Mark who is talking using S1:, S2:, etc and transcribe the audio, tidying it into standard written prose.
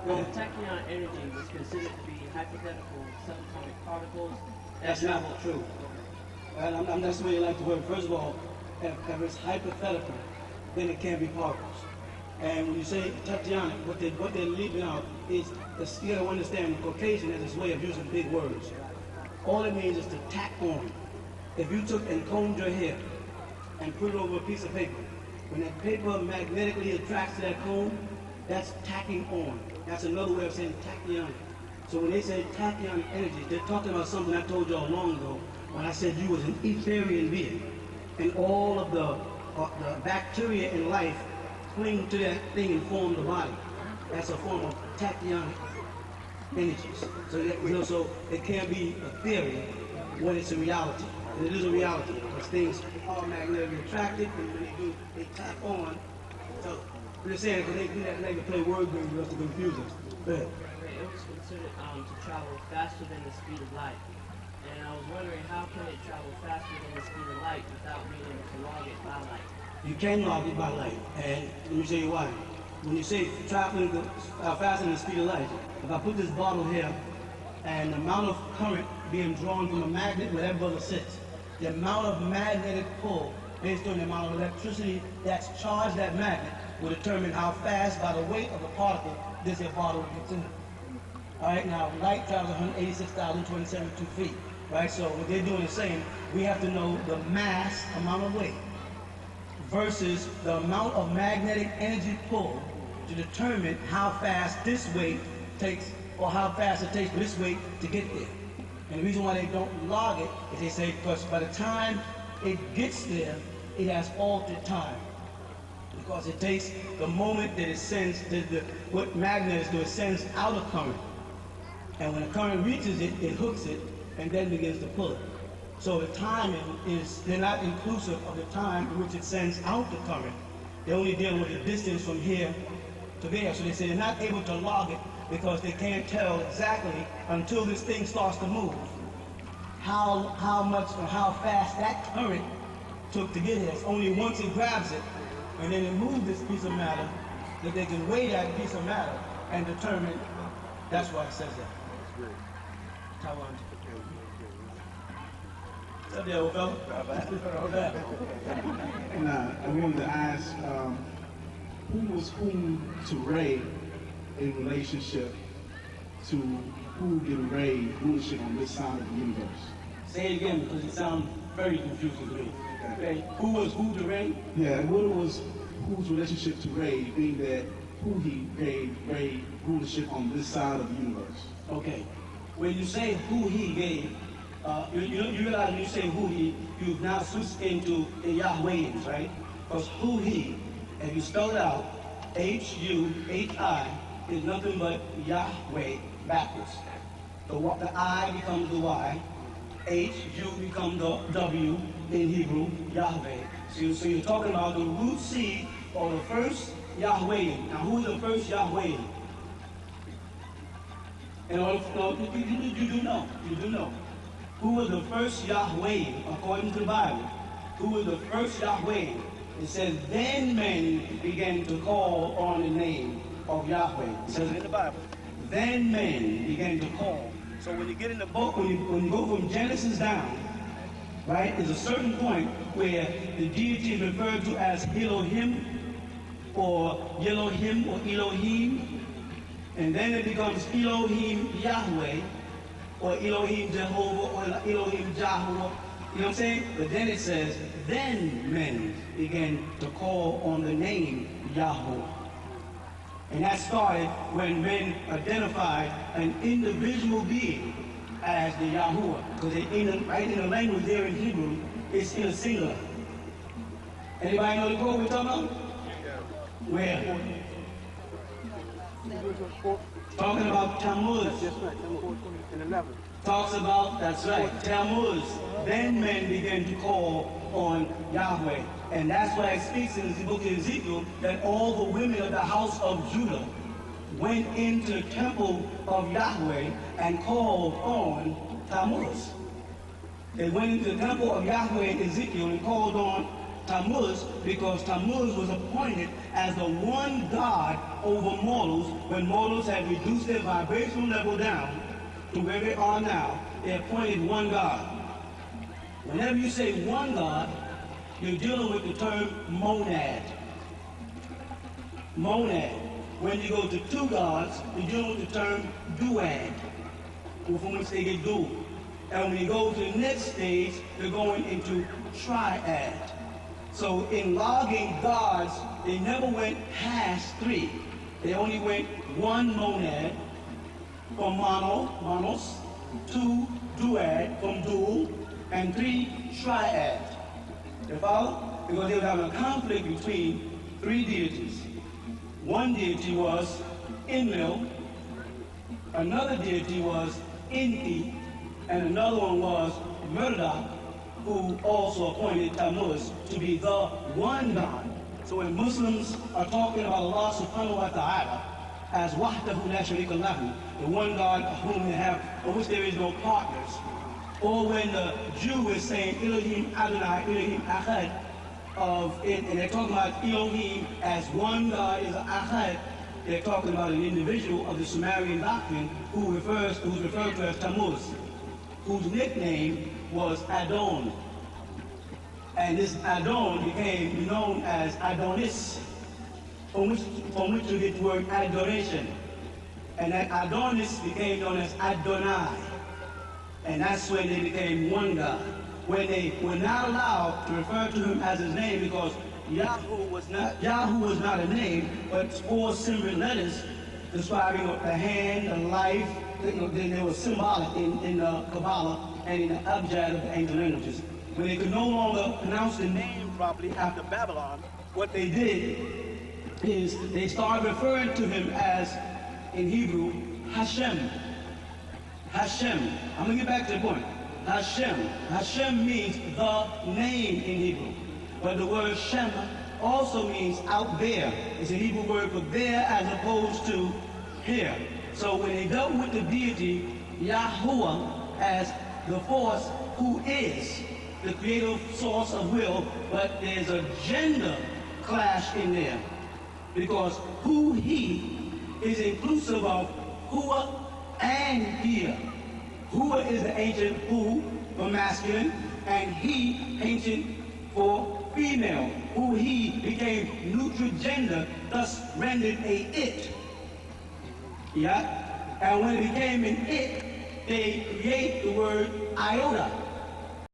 S1: Well, tachyon energy was considered to be hypothetical subatomic particles.
S2: That's not true. And that's the way you like the word. First of all, if it's hypothetical, then it can't be particles. And when you say tachyonic, what they're leaving out is, you got to understand, the Caucasian has this way of using big words. All it means is to tack on. If you took and combed your hair and put it over a piece of paper, when that paper magnetically attracts to that comb, that's tacking on. That's another way of saying tachyonic. So when they say tachyonic energy, they're talking about something I told y'all long ago when I said you was an Etherian being. And all of the bacteria in life cling to that thing and form the body. That's a form of tachyonic energies. So it can't be a theory when it's a reality. And it is a reality because things are magnetically attracted, and when they do, they tap on. So we're just saying because they do that, they play word games with us to confuse us. Go ahead.
S1: It was considered to travel faster than the speed of light. And I was wondering, how can it travel faster than the speed of light without being able to log it by light?
S2: You can log it by light, and let me show you why. When you say traveling faster than the speed of light, if I put this bottle here, and the amount of current being drawn from a magnet where that brother sits, the amount of magnetic pull based on the amount of electricity that's charged that magnet will determine how fast, by the weight of the particle, this here bottle gets in it. All right, now light travels 186,072 feet. Right, so what they're doing is saying we have to know the mass, amount of weight, versus the amount of magnetic energy pull to determine how fast this weight takes, or how fast it takes for this weight to get there. And the reason why they don't log it is they say because by the time it gets there, it has altered time. Because it takes the moment that it sends, what magnets do, it sends out a current. And when the current reaches it, it hooks it, and then begins to pull it. So the timing is, they're not inclusive of the time in which it sends out the current. They're only dealing with the distance from here to there. So they say they're not able to log it because they can't tell exactly until this thing starts to move how much or how fast that current took to get here. It's only once it grabs it and then it moves this piece of matter that they can weigh that piece of matter and determine. That's why it says that. Taiwan. What's up there, old fella?
S3: And I wanted to ask, who was whom to Ray in relationship to who did Ray rulership on this side of the universe?
S2: Say it again because it sounds very confusing to me. Okay. Who was who to Ray?
S3: Yeah, what was whose relationship to Ray, being that who he gave Ray rulership on this side of the universe?
S2: Okay. When you say who he gave, you realize when you say who he, you've now switched into the Yahwehans, right? Because who he, if you spell it out, H-U-H-I, is nothing but Yahweh backwards. The I becomes the Y, H-U becomes the W in Hebrew, Yahweh. So you're talking about the root seed or the first Yahwehan. Now who's the first Yahwehan? And you do know. Who was the first Yahweh, according to the Bible? Who was the first Yahweh? It says, then men began to call on the name of Yahweh. It says in the Bible. Then men began to call. So when you get in the book, when you go from Genesis down, right, there's a certain point where the deity is referred to as Elohim, or Yelohim, or Elohim, and then it becomes Elohim Yahweh, or Elohim Jehovah, or Elohim Jehovah. You know what I'm saying? But then it says, then men began to call on the name Yahweh. And that started when men identified an individual being as the Yahuwah. Because right in the language there in Hebrew, it's in a singular. Anybody know the quote we're talking about? Where? Talking about Tammuz. Talks about, that's right, Tammuz. Then men began to call on Yahweh. And that's why it speaks in the book of Ezekiel that all the women of the house of Judah went into the temple of Yahweh and called on Tammuz. They went into the temple of Yahweh in Ezekiel and called on Tammuz because Tammuz was appointed as the one god over mortals when mortals had reduced their vibrational level down to where they are now. They appointed one god. Whenever you say one god, you're dealing with the term monad. Monad. When you go to two gods, you're dealing with the term duad, from which they get dual. And when you go to the next stage, they're going into triad. So in logging gods, they never went past three. They only went one monad from monos, two duad from dual, and three triad. You follow? Because they were having a conflict between three deities. One deity was Enlil, another deity was Enki, and another one was Murdoch, who also appointed Tammuz to be the one God. So when Muslims are talking about Allah subhanahu wa ta'ala as wahdahu la sharika lahu, the one God of which there is no partners, or when the Jew is saying Elohim Adonai, Elohim Echad, and they're talking about Elohim as one God is Echad, they're talking about an individual of the Sumerian doctrine who's referred to as Tammuz, whose nickname was Adon. And this Adon became known as Adonis, from which we get the word adoration. And that Adonis became known as Adonai. And that's when they became one God. When they were not allowed to refer to him as his name because Yahoo was not a name, but 4 symbolic letters describing the hand, the life. They were symbolic in the Kabbalah and in the abjad of the ancient languages. When they could no longer pronounce the name properly after Babylon, what they did is they started referring to him as, in Hebrew, Hashem. Hashem. I'm going to get back to the point. Hashem. Hashem means the name in Hebrew. But the word Shem also means out there. It's a Hebrew word for there as opposed to here. So when they dealt with the deity Yahuwah as the force who is the creative source of will, but there's a gender clash in there. Because Huhi is inclusive of Hua and Hia. Hua is the ancient Hu for masculine, and He ancient for female. Huhi became neutral gender, thus rendered a it. Yeah? And when it became an it, they create the word iota.